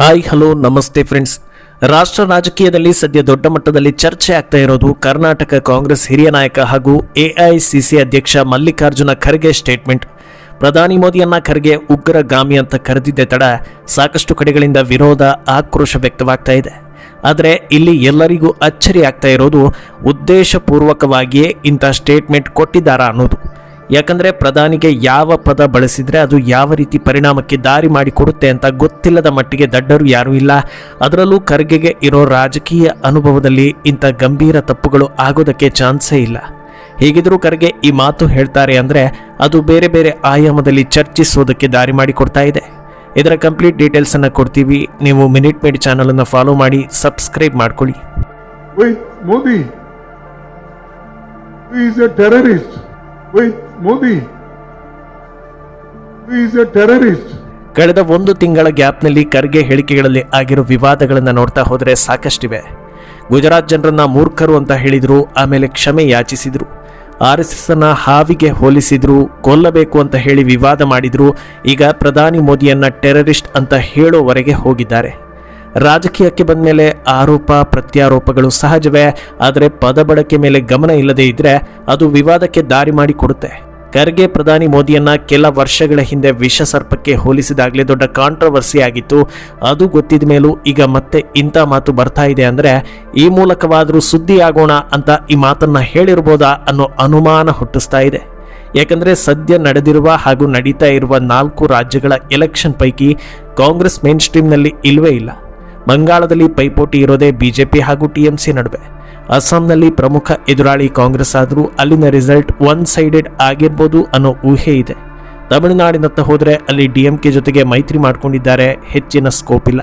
Hi hello ನಮಸ್ತೆ friends. ರಾಷ್ಟ್ರ ರಾಜಕೀಯದಲ್ಲಿ ಸದ್ಯ ದೊಡ್ಡ ಮಟ್ಟದಲ್ಲಿ ಚರ್ಚೆ ಆಗ್ತಾ ಇರೋದು ಕರ್ನಾಟಕ ಕಾಂಗ್ರೆಸ್ ಹಿರಿಯ ನಾಯಕ ಹಾಗೂ ಎಐಸಿಸಿ ಅಧ್ಯಕ್ಷ ಮಲ್ಲಿಕಾರ್ಜುನ ಖರ್ಗೆ ಸ್ಟೇಟ್ಮೆಂಟ್. ಪ್ರಧಾನಿ ಮೋದಿಯನ್ನ ಖರ್ಗೆ ಉಗ್ರಗಾಮಿ ಅಂತ ಕರೆದಿದ್ದೆ ತಡ ಸಾಕಷ್ಟು ಕಡೆಗಳಿಂದ ವಿರೋಧ, ಆಕ್ರೋಶ ವ್ಯಕ್ತವಾಗ್ತಾ ಇದೆ. ಆದರೆ ಇಲ್ಲಿ ಎಲ್ಲರಿಗೂ ಅಚ್ಚರಿ ಆಗ್ತಾ ಇರೋದು ಉದ್ದೇಶಪೂರ್ವಕವಾಗಿಯೇ ಇಂಥ ಸ್ಟೇಟ್ಮೆಂಟ್ ಕೊಟ್ಟಿದ್ದಾರಾ ಅನ್ನೋದು. ಯಾಕಂದರೆ ಪ್ರಧಾನಿಗೆ ಯಾವ ಪದ ಬಳಸಿದರೆ ಅದು ಯಾವ ರೀತಿ ಪರಿಣಾಮಕ್ಕೆ ದಾರಿ ಮಾಡಿಕೊಡುತ್ತೆ ಅಂತ ಗೊತ್ತಿಲ್ಲದ ಮಟ್ಟಿಗೆ ದಡ್ಡರು ಯಾರೂ ಇಲ್ಲ. ಅದರಲ್ಲೂ ಖರ್ಗೆಗೆ ಇರೋ ರಾಜಕೀಯ ಅನುಭವದಲ್ಲಿ ಇಂಥ ಗಂಭೀರ ತಪ್ಪುಗಳು ಆಗೋದಕ್ಕೆ ಚಾನ್ಸೇ ಇಲ್ಲ. ಹೀಗಿದ್ರೂ ಖರ್ಗೆ ಈ ಮಾತು ಹೇಳ್ತಾರೆ ಅಂದರೆ ಅದು ಬೇರೆ ಬೇರೆ ಆಯಾಮದಲ್ಲಿ ಚರ್ಚಿಸೋದಕ್ಕೆ ದಾರಿ ಮಾಡಿಕೊಡ್ತಾ ಇದೆ. ಇದರ ಕಂಪ್ಲೀಟ್ ಡೀಟೇಲ್ಸ್ ಅನ್ನು ಕೊಡ್ತೀವಿ. ನೀವು ಮಿನಿಟ್ ಮೇಡ್ ಚಾನಲ್ ಅನ್ನು ಫಾಲೋ ಮಾಡಿ, ಸಬ್ಸ್ಕ್ರೈಬ್ ಮಾಡ್ಕೊಳ್ಳಿ. Modi is A terrorist. Modi is A terrorist. ಕಳೆದ ಒಂದು ತಿಂಗಳ ಗ್ಯಾಪ್ನಲ್ಲಿ ಖರ್ಗೆ ಹೇಳಿಕೆಗಳಲ್ಲಿ ಆಗಿರೋ ವಿವಾದಗಳನ್ನು ನೋಡ್ತಾ ಹೋದರೆ ಸಾಕಷ್ಟಿವೆ. ಗುಜರಾತ್ ಜನರನ್ನ ಮೂರ್ಖರು ಅಂತ ಹೇಳಿದ್ರು, ಆಮೇಲೆ ಕ್ಷಮೆ ಯಾಚಿಸಿದ್ರು. RSS ಅನ್ನ ಹಾವಿಗೆ ಹೋಲಿಸಿದ್ರು, ಕೊಲ್ಲಬೇಕು ಅಂತ ಹೇಳಿ ವಿವಾದ ಮಾಡಿದ್ರು. ಈಗ ಪ್ರಧಾನಿ ಮೋದಿಯನ್ನ ಟೆರರಿಸ್ಟ್ ಅಂತ ಹೇಳೋವರೆಗೆ ಹೋಗಿದ್ದಾರೆ. ರಾಜಕೀಯಕ್ಕೆ ಬಂದ ಮೇಲೆ ಆರೋಪ ಪ್ರತ್ಯಾರೋಪಗಳು ಸಹಜವೇ, ಆದರೆ ಪದ ಬಳಕೆ ಮೇಲೆ ಗಮನ ಇಲ್ಲದೆ ಇದ್ರೆ ಅದು ವಿವಾದಕ್ಕೆ ದಾರಿ ಮಾಡಿಕೊಡುತ್ತೆ. ಖರ್ಗೆ ಪ್ರಧಾನಿ ಮೋದಿಯನ್ನ ಕೆಲ ವರ್ಷಗಳ ಹಿಂದೆ ವಿಷ ಸರ್ಪಕ್ಕೆ ಹೋಲಿಸಿದಾಗಲೇ ದೊಡ್ಡ ಕಾಂಟ್ರವರ್ಸಿ ಆಗಿತ್ತು. ಅದು ಗೊತ್ತಿದ ಮೇಲೂ ಈಗ ಮತ್ತೆ ಇಂಥ ಮಾತು ಬರ್ತಾ ಇದೆ ಅಂದರೆ ಈ ಮೂಲಕವಾದರೂ ಸುದ್ದಿ ಆಗೋಣ ಅಂತ ಈ ಮಾತನ್ನ ಹೇಳಿರ್ಬೋದಾ ಅನ್ನೋ ಅನುಮಾನ ಹುಟ್ಟಿಸ್ತಾ ಇದೆ. ಯಾಕಂದರೆ ಸದ್ಯ ನಡೆದಿರುವ ಹಾಗೂ ನಡೀತಾ ಇರುವ 4 ರಾಜ್ಯಗಳ ಎಲೆಕ್ಷನ್ ಪೈಕಿ ಕಾಂಗ್ರೆಸ್ ಮೇನ್ ಸ್ಟ್ರೀಮ್ನಲ್ಲಿ ಇಲ್ವೇ ಇಲ್ಲ. ಬಂಗಾಳದಲ್ಲಿ ಪೈಪೋಟಿ ಇರೋದೇ ಬಿಜೆಪಿ ಹಾಗೂ TMC ನಡುವೆ. ಅಸ್ಸಾಂನಲ್ಲಿ ಪ್ರಮುಖ ಎದುರಾಳಿ ಕಾಂಗ್ರೆಸ್ ಆದರೂ ಅಲ್ಲಿನ ರಿಸಲ್ಟ್ ಒನ್ ಸೈಡೆಡ್ ಆಗಿರ್ಬೋದು ಅನ್ನೋ ಊಹೆ ಇದೆ. ತಮಿಳುನಾಡಿನತ್ತ ಹೋದರೆ ಅಲ್ಲಿ DMK ಜೊತೆಗೆ ಮೈತ್ರಿ ಮಾಡಿಕೊಂಡಿದ್ದಾರೆ, ಹೆಚ್ಚಿನ ಸ್ಕೋಪ್ ಇಲ್ಲ.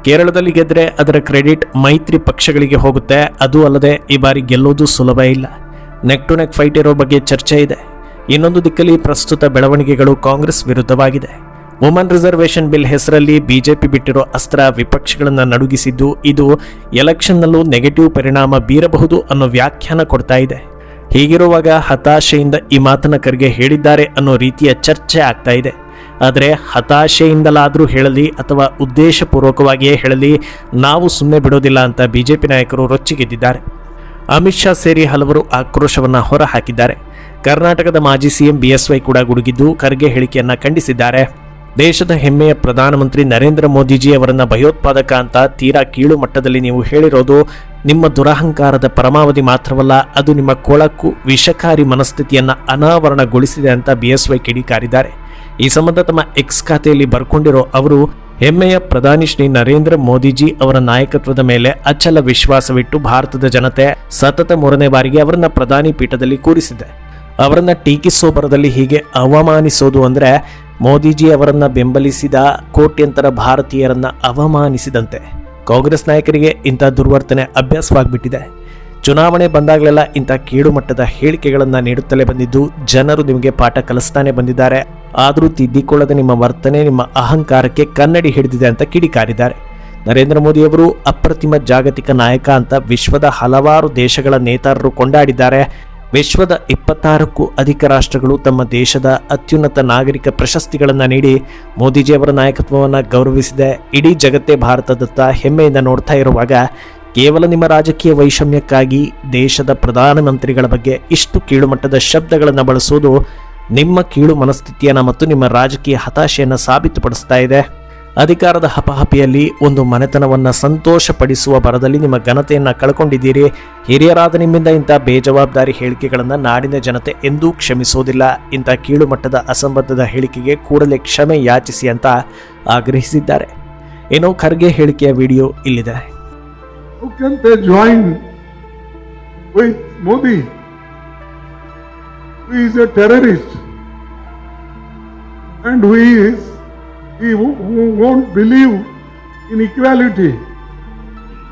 ಕೇರಳದಲ್ಲಿ ಗೆದ್ರೆ ಅದರ ಕ್ರೆಡಿಟ್ ಮೈತ್ರಿ ಪಕ್ಷಗಳಿಗೆ ಹೋಗುತ್ತೆ. ಅದು ಅಲ್ಲದೆ ಈ ಬಾರಿ ಗೆಲ್ಲೋದು ಸುಲಭ ಇಲ್ಲ. ನೆಕ್ ಟು ನೆಕ್ ಫೈಟ್ ಇರೋ ಬಗ್ಗೆ ಚರ್ಚೆ ಇದೆ. ಇನ್ನೊಂದು ದಿಕ್ಕಲ್ಲಿ ಪ್ರಸ್ತುತ ಬೆಳವಣಿಗೆಗಳು ಕಾಂಗ್ರೆಸ್ ವಿರುದ್ಧವಾಗಿದೆ. ವುಮನ್ ರಿಸರ್ವೇಷನ್ ಬಿಲ್ ಹೆಸರಲ್ಲಿ ಬಿಜೆಪಿ ಬಿಟ್ಟಿರೋ ಅಸ್ತ್ರ ವಿಪಕ್ಷಗಳನ್ನು ನಡುಗಿಸಿದ್ದು, ಇದು ಎಲೆಕ್ಷನ್ನಲ್ಲೂ ನೆಗೆಟಿವ್ ಪರಿಣಾಮ ಬೀರಬಹುದು ಅನ್ನೋ ವ್ಯಾಖ್ಯಾನ ಕೊಡ್ತಾ ಇದೆ. ಹೀಗಿರುವಾಗ ಹತಾಶೆಯಿಂದ ಈ ಮಾತನ್ನ ಖರ್ಗೆ ಹೇಳಿದ್ದಾರೆ ಅನ್ನೋ ರೀತಿಯ ಚರ್ಚೆ ಆಗ್ತಾ ಇದೆ. ಆದರೆ ಹತಾಶೆಯಿಂದಲಾದರೂ ಹೇಳಲಿ ಅಥವಾ ಉದ್ದೇಶಪೂರ್ವಕವಾಗಿಯೇ ಹೇಳಲಿ, ನಾವು ಸುಮ್ಮನೆ ಬಿಡೋದಿಲ್ಲ ಅಂತ ಬಿಜೆಪಿ ನಾಯಕರು ರೊಚ್ಚಿಗೆದ್ದಿದ್ದಾರೆ. ಅಮಿತ್ ಶಾ ಸೇರಿ ಹಲವರು ಆಕ್ರೋಶವನ್ನು ಹೊರಹಾಕಿದ್ದಾರೆ. ಕರ್ನಾಟಕದ ಮಾಜಿ CM BSY ಕೂಡ ಗುಡುಗಿದ್ದು ಖರ್ಗೆ ಹೇಳಿಕೆಯನ್ನ ಖಂಡಿಸಿದ್ದಾರೆ. ದೇಶದ ಹೆಮ್ಮೆಯ ಪ್ರಧಾನಮಂತ್ರಿ ನರೇಂದ್ರ ಮೋದಿಜಿ ಅವರನ್ನ ಭಯೋತ್ಪಾದಕ ಅಂತ ತೀರಾ ಕೀಳು ಮಟ್ಟದಲ್ಲಿ ನೀವು ಹೇಳಿರೋದು ನಿಮ್ಮ ದುರಹಂಕಾರದ ಪರಮಾವಧಿ ಮಾತ್ರವಲ್ಲ, ಅದು ನಿಮ್ಮ ಕೊಳಕು ವಿಷಕಾರಿ ಮನಸ್ಥಿತಿಯನ್ನ ಅನಾವರಣಗೊಳಿಸಿದೆ ಅಂತ BSY ಕಿಡಿಕಾರಿದ್ದಾರೆ. ಈ ಸಂಬಂಧ ತಮ್ಮ X ಖಾತೆಯಲ್ಲಿ ಬರ್ಕೊಂಡಿರೋ ಅವರು, ಹೆಮ್ಮೆಯ ಪ್ರಧಾನಿ ಶ್ರೀ ನರೇಂದ್ರ ಮೋದಿಜಿ ಅವರ ನಾಯಕತ್ವದ ಮೇಲೆ ಅಚಲ ವಿಶ್ವಾಸವಿಟ್ಟು ಭಾರತದ ಜನತೆ ಸತತ 3ನೇ ಬಾರಿಗೆ ಅವರನ್ನ ಪ್ರಧಾನಿ ಪೀಠದಲ್ಲಿ ಕೂರಿಸಿದೆ. ಅವರನ್ನ ಟೀಕಿಸೋ ಬರದಲ್ಲಿ ಹೀಗೆ ಅವಮಾನಿಸೋದು ಅಂದರೆ ಮೋದಿಜಿ ಅವರನ್ನ ಬೆಂಬಲಿಸಿದ ಕೋಟ್ಯಂತರ ಭಾರತೀಯರನ್ನ ಅವಮಾನಿಸಿದಂತೆ. ಕಾಂಗ್ರೆಸ್ ನಾಯಕರಿಗೆ ಇಂಥ ದುರ್ವರ್ತನೆ ಅಭ್ಯಾಸವಾಗಿಬಿಟ್ಟಿದೆ. ಚುನಾವಣೆ ಬಂದಾಗಲೆಲ್ಲ ಇಂಥ ಕೀಳು ಮಟ್ಟದ ಹೇಳಿಕೆಗಳನ್ನು ನೀಡುತ್ತಲೇ ಬಂದಿದ್ದು ಜನರು ನಿಮಗೆ ಪಾಠ ಕಲಿಸ್ತಾನೆ ಬಂದಿದ್ದಾರೆ. ಆದರೂ ತಿದ್ದಿಕೊಳ್ಳದ ನಿಮ್ಮ ವರ್ತನೆ ನಿಮ್ಮ ಅಹಂಕಾರಕ್ಕೆ ಕನ್ನಡಿ ಹಿಡಿದಿದೆ ಅಂತ ಕಿಡಿಕಾರಿದ್ದಾರೆ. ನರೇಂದ್ರ ಮೋದಿ ಅವರು ಅಪ್ರತಿಮ ಜಾಗತಿಕ ನಾಯಕ ಅಂತ ವಿಶ್ವದ ಹಲವಾರು ದೇಶಗಳ ನೇತಾರರು ಕೊಂಡಾಡಿದ್ದಾರೆ. ವಿಶ್ವದ 26ಕ್ಕೂ ಅಧಿಕ ರಾಷ್ಟ್ರಗಳು ತಮ್ಮ ದೇಶದ ಅತ್ಯುನ್ನತ ನಾಗರಿಕ ಪ್ರಶಸ್ತಿಗಳನ್ನು ನೀಡಿ ಮೋದಿಜಿ ಅವರ ನಾಯಕತ್ವವನ್ನು ಗೌರವಿಸಿದೆ. ಇಡೀ ಜಗತ್ತೇ ಭಾರತದತ್ತ ಹೆಮ್ಮೆಯಿಂದ ನೋಡ್ತಾ ಇರುವಾಗ ಕೇವಲ ನಿಮ್ಮ ರಾಜಕೀಯ ವೈಷಮ್ಯಕ್ಕಾಗಿ ದೇಶದ ಪ್ರಧಾನಮಂತ್ರಿಗಳ ಬಗ್ಗೆ ಇಷ್ಟು ಕೀಳುಮಟ್ಟದ ಶಬ್ದಗಳನ್ನು ಬಳಸೋದು ನಿಮ್ಮ ಕೀಳು ಮನಸ್ಥಿತಿಯನ್ನು ಮತ್ತು ನಿಮ್ಮ ರಾಜಕೀಯ ಹತಾಶೆಯನ್ನು ಸಾಬೀತುಪಡಿಸ್ತಾ ಇದೆ. ಅಧಿಕಾರದ ಹಪಹಪಿಯಲ್ಲಿ ಒಂದು ಮನೆತನವನ್ನು ಸಂತೋಷಪಡಿಸುವ ಭರದಲ್ಲಿ ನಿಮ್ಮ ಘನತೆಯನ್ನು ಕಳ್ಕೊಂಡಿದ್ದೀರಿ. ಹಿರಿಯರಾದ ನಿಮ್ಮಿಂದ ಇಂಥ ಬೇಜವಾಬ್ದಾರಿ ಹೇಳಿಕೆಗಳನ್ನು ನಾಡಿನ ಜನತೆ ಎಂದೂ ಕ್ಷಮಿಸೋದಿಲ್ಲ. ಇಂಥ ಕೀಳು ಮಟ್ಟದ ಅಸಂಬದ್ಧದ ಹೇಳಿಕೆಗೆ ಕೂಡಲೇ ಕ್ಷಮೆ ಯಾಚಿಸಿ ಅಂತ ಆಗ್ರಹಿಸಿದ್ದಾರೆ. ಏನೋ ಖರ್ಗೆ ಹೇಳಿಕೆಯ ವಿಡಿಯೋ ಇಲ್ಲಿದೆ. Modi is A terrorist and he won't believe in equality.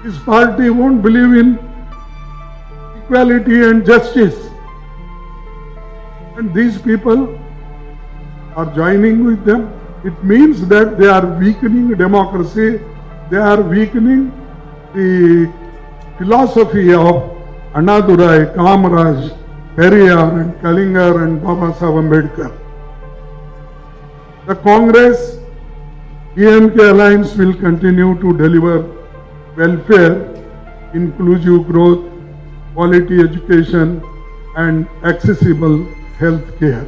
His party won't believe in equality and justice. And these people are joining with them. It means that they are weakening democracy. They are weakening the philosophy of Annadurai, Kamaraj, Periyar and Kalingar and Baba Saheb Ambedkar. The Congress DMK Alliance will continue to deliver welfare, inclusive growth, quality education, and accessible health care.